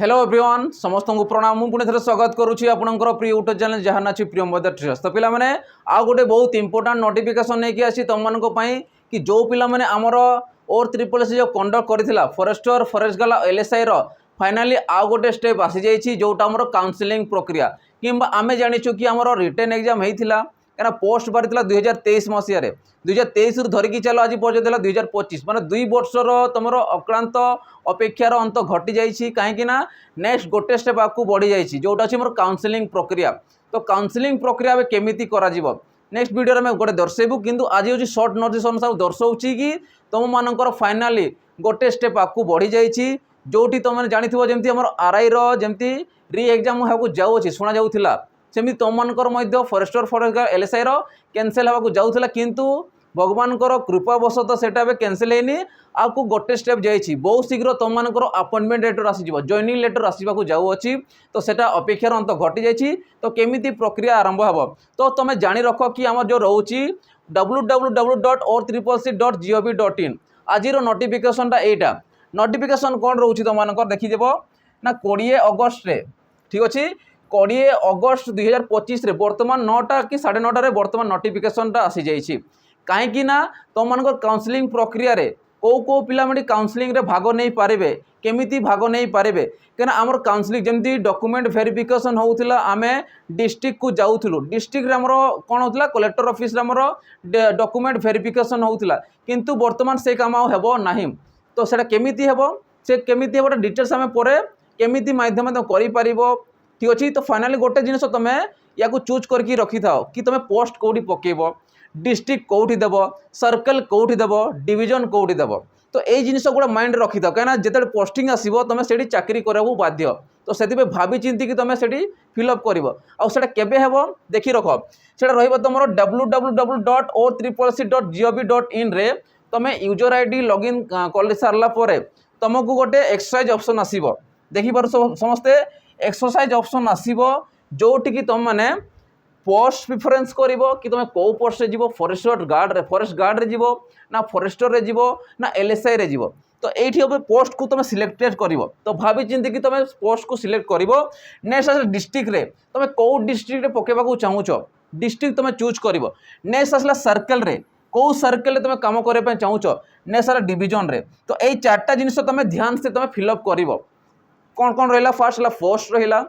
Hello everyone समस्त को प्रणाम मुझे पुणी थे स्वागत करुच्ची आपंकर प्रिय यूट्यूब चैनल जहाँ ना प्रियंवदा ट्रियर्स। तो पिला माने आउ गोटे बहुत इंपोर्टाट नोटिफिकेशन नहीं आसी तुम मानक कि जो पिला माने आमर ओर ट्रिपल सी जो कंडक्ट करथिला फॉरेस्टर फॉरेस्ट गार्ड एलएसआई रो फाइनाली आउ गोटे स्टेप आसी जाइए जोटा आमर काउंसलिंग प्रक्रिया किंबा आमे जानिछु कि आमर रिटन एग्जाम होता क्या पोस्ट बाहरी 2023 मसीह 2023 रु धरिकी चलो आज पर्यटन 2025 माने 2 वर्षर तुम अक्रांत अपेक्षार अंत घटी जाइए कहीं नेक्स्ट गोटे स्टेप आपको बढ़ी जाइए जोटा अच्छी मोर काउंसलिंग प्रक्रिया। तो काउंसलिंग प्रक्रिया केमिति करा जीवो नेक्स्ट वीडियो में गोटे दर्शेबू किंतु आज हूँ सर्ट नोटिस अनुसार दर्शाऊँगी कि तुम मानकर फाइनाली गोटे स्टेप आपको बढ़ी जाइए जोटी तुम जानी जमी आम आरआई रमी रि एग्जाम होगा जाऊँगी शुणा जाऊला सेमती तुम मानकर फॉरेस्टर फॉरेस्ट गार्ड एलएसआई रो कैंसल होगा जाऊला किंतु भगवान कृपावशत से कैंसल होनी आपको गोटे स्टेप जाइए बहुत शीघ्र तुम मानकर अपॉइंटमेंट लेटर आसीज जॉइनिंग लेटर आसवाक जाऊँगी तो सेटा अपेक्षार अंत घटी जाइए। तो केमिति प्रक्रिया आरंभ हो तो तुम जानी रख कि आम जो रोचे www.or3c.gov.in आज नोटिफिकेशनटा यहाँ नोटिफिकेशन कौन रोचे तुम मानकर देखीदेव ना 20 अगस्त ठीक अच्छे 20 अगस्त 2025 बर्तमान 9टा कि 9:30 बर्तमान नोटिफिकेशनटा आसी जाइए कहीं तुम मान काउंसलिंग प्रक्रिया रे को पिला काउंसलिंग रे भाग नहीं पारे केमिति भाग नहीं पारे क्या आमर काउंसलिंग जमी डॉक्यूमेंट वेरिफिकेशन होता आम डिस्ट्रिक्ट को जाऊँ डिस्ट्रिक्ट आमर कौन होता कलेक्टर ऑफिस आमर डॉक्यूमेंट वेरिफिकेशन होता किंतु बर्तमान से काम हो ना तो सेटा केमिति हेबो से केमिति हेबो डिटेल्स आम पर केमिति माध्यम करि ठीक अच्छे। तो फाइनाली गोटे जिनस तुम या चूज करके रखी था कि तुम पोस्ट कौटी पकेब डिस्ट्रिक्ट कौटी देव सर्कल कौटी देव डिवीजन कौटी देव तो यही जिनिस गुड़ा माइंड रखी था कहीं जिते पोस्टिंग आसो तुम से चाकरी कराया बाध्य तो से भावी चिंती कि तुम से फिलअप कर आटा केबे हेब देखी रख से तुम www.or3c.gov.in रे तुम यूजर आईडी लॉगिन कर सारा तुमको गोटे एक्सरसाइज ऑप्शन आसो देखिपार समस्ते एक्सरसाइज ऑप्शन आसो जोटिकी तुम मैंने पोस्ट प्रिफरेंस कर कि तुम कौ पोस्ट रे जीवो फॉरेस्ट गार्ड रे जीवो ना फॉरेस्टर रे जीवो ना एलएसआई रे जीवो तो ये पोस्ट को तुम सिलेक्टेड कर तो भावी चिंती कि तुम पोस्ट को सिलेक्ट कर नेक्स्ट आस डिस्ट्रिक्ट रे तुम कौ डिस्ट्रिक्ट पकेबा चाहूच डिस्ट्रिक्ट तुम चूज कर नेक्स्ट आसला सर्कल रे कौ सर्कल तुम कम करने चाहूच नेक्स्ट आसला डिवीजन रे तो यही 4टा जिनिस तुम ध्यान से तुम फिलअप कर कौन कौन रहा फास्ट है पोस्ट रहा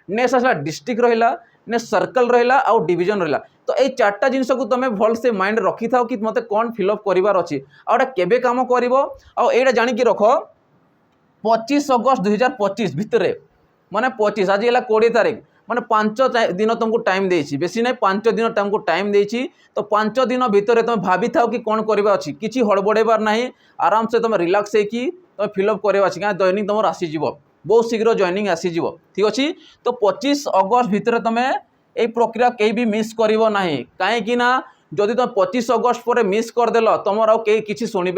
नेक्स्ट आसला डिस्ट्रिक्ट रहा नेक्स्ट सर्कल रहा आउ डिवीजन रहा तो ये 4टा जिनिस को तुम भल से माइंड रखी था कि मत कौन फिलअप करार अच्छी आउटा केबे काम कर आईटा जानिकी रख 25 अगस्त 2025 भितर माने 25 आज है 20 तारीख माने 5 दिन तुमको टाइम देछि बेसी नहीं 5 दिन तुमको टाइम देछि तो 5 दिन भितर तुम भाभी था कि कौन करवा अच्छी किसी हड़बड़ेबार ना आराम से तुम रिलैक्स होगी तुम फिलअप करवा क्या जॉइनिंग तुम आसीज बहुत शीघ्र जॉइनिंग आसीज ठीक अच्छे। तो 25 अगस्त भितर तुम यही प्रक्रिया कहीं भी मिस कर ना कहीं जदि तुम 25 अगस्त पर मिस करदेल तुम आउ कहीं शुणे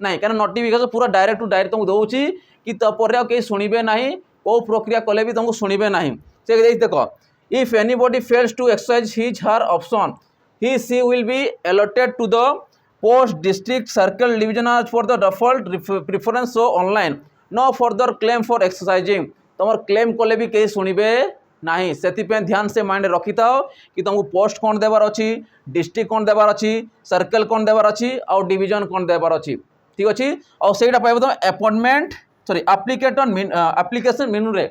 ना क्या नोटिफिकेशन पूरा डायरेक्ट टू डायरेक्ट तुमको दूसरी कि तपर कहीं शुणे ना कौ प्रक्रिया कले भी तुमको शुणे ना से देख if anybody fails to exercise his her option he she will be allotted to the post district circle division as for the default preference so online no further claim for exercising तुम claim कले भी कहीं शुणे ना से ध्यान से mind रखी था कि तुमको पोस्ट कौन देवार अच्छी डिस्ट्रिक्ट कौन देवार अच्छी सर्कल कौन देवार अच्छी आउ डिवीजन कौन देवार अच्छी ठीक अच्छे। और सहीटा पाइब तुम अपॉइंटमेंट सॉरी एप्लिकेशन मेनू रे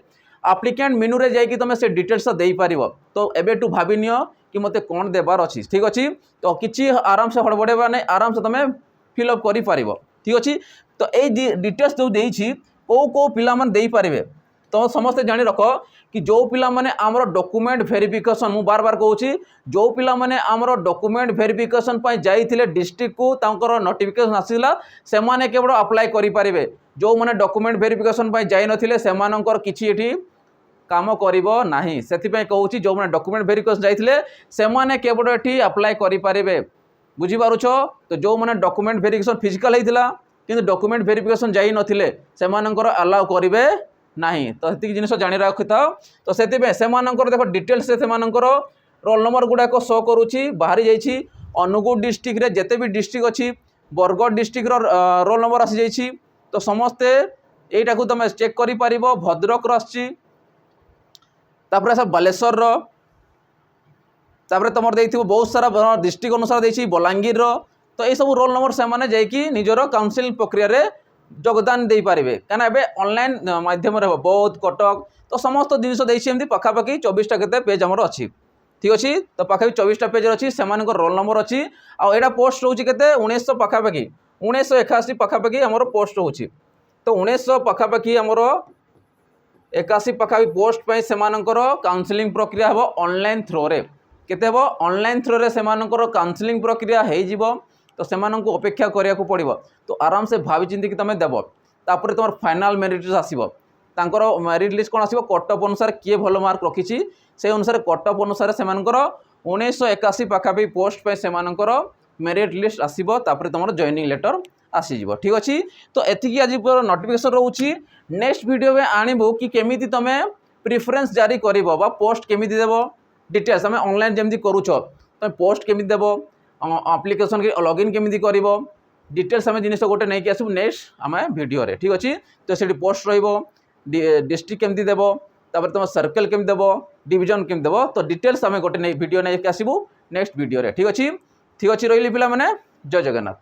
एप्लिकेंट मेनू रे जाइए तुम से डिटेल्स दे पार तो एबे टू भाभी नियो कि मते कौन देवार अच्छी ठीक अच्छे। तो किसी आराम से हड़बड़ेबा नहीं आराम से तुम फिलअप कर ठीक अच्छे। तो ये डिटेल्स जो देछि को पिला मन दे पारे तो समस्ते जानी रख कि जो पिला माने आमर डॉक्यूमेंट वेरिफिकेशन मु बार बार कहूँ जो पिला माने आमर डॉक्यूमेंट वेरिफिकेशन पाई जाइथिले डिस्ट्रिक्ट को तांकर नोटिफिकेशन आसिला से माने केवल अप्लाई करि पारिबे जो माने डॉक्यूमेंट वेरिफिकेशन पाई जाई नथिले से मानकर किछि एठी काम करिवो नाही सेति कहूँ जो माने डॉक्यूमेंट वेरिफिकेशन जाइथिले से माने केवल एठी अप्लाई करि पारिबे बुझी पारुछ। तो जो माने डॉक्यूमेंट वेरिफिकेशन फिजिकल हेतिला किंतु डॉक्यूमेंट वेरिफिकेशन जाई नथिले से मानकर अलाउ करिवे नहीं तो ये जिन जाणी रखी था तो से देख डिटेल्स से रोल नंबर गुड़ाक शो करुच्ची बाहरी जाइए अनुगुल डिस्ट्रिक्ट रे जिते भी डिस्ट्रिक्ट अच्छी बरगढ़ डिस्ट्रिक्ट रोल नंबर आसी जाइए तो समस्ते এইটা তুমি চেক করে পারিব ভদ্রক আসছি তারপরে সব বালেশ্বর তারপরে তোমার দেইথিব বহুত সারা ডিস্ট্রিক্ট অনুসারে দেইছি বলাঙ্গীর তো এই সব রোল নম্বর সেমানে যাইকি নিজের কাউন্সিল প্রক্রিয়ারে যোগদান দেই পারিবে কেন এবে অনলাইন মাধ্যমে হব বৌদ্ধ কটক তো সমস্ত জিনিস দিয়েছি এমনি পাখাপাখি 24টা কেতে পেজ আমার অছি ঠিক আছে তো পাখাপাখি 24টা পেজ অছি সেমানଙ୍କର রোল নম্বর অছি আর এটা পোস্ট রହୁଛି কেতে 1900 পাখাপাখি 1981 পাখাপাখি আমার পোস্ট রହୁଛି তো 1900 পাখাপাখি আমার 81 পাখাপাখি পোস্ট পাই সেমানଙ୍କର কাউন্সিলিং প্রক্রিয়া হব অনলাইন থ্রোরে কেতে হব অনলাইন থ্রোরে সেমানଙ୍କର কাউন্সিলিং প্রক্রিয়া ହେଇଯିବ তো সেমানଙ୍କୁ অপেক্ষা করিয়াকু পড়িব তো আরাম সে ভাবি চিন্তিকি তুমি দেব তারপরে তোমার ফাইনাল মেরিট লিস্ট আসিব তাঙ্কর মেরিট লিস্ট কোন আসিব কট অফ অনুসারে কিয়ে ভালো মার্ক রখিছি সেই অনুসারে কট অফ অনুসারে সেমানଙ୍କର 1981 পাখাপাখি পোস্ট পাই সেমানଙ୍କର মেরিট লিস্ট আসিব তারপরে তোমার জয়নিং লেটর আসিଯିବ ঠিক আছে তো এতিকি আজি নোটিফিকেশন রହୁଛି নেক্সট ভিডিও মে আনিবু কি কেমিতি তুমি প্রিফরেন্স জারি করিব বা পোস্ট কেমিতি দেব ডিটেলস আমি অনলাইন যেমতি করুছ তুমি পোস্ট কেমিতি দেব আপ্লিকেশন লগইন কেমিতি করিব ডিটেলস আমি জিনিস গোটে নেইকি আসবু নেক্সট আমি ভিডিও রে ঠিক আছে তো সেটি পোস্ট রহিব ডিস্ট্রিক্ট কেমিতি দেব তারপরে তোমার সার্কেল কেমিতি দেব ডিভিजन কেমিতি দেব তো ডিটেলস আমি গোটে ভিডিও নেইকি আসবু নেক্সট ভিডিও রে ঠিক আছে রইলি পিলা মানে জয় জগন্নাথ।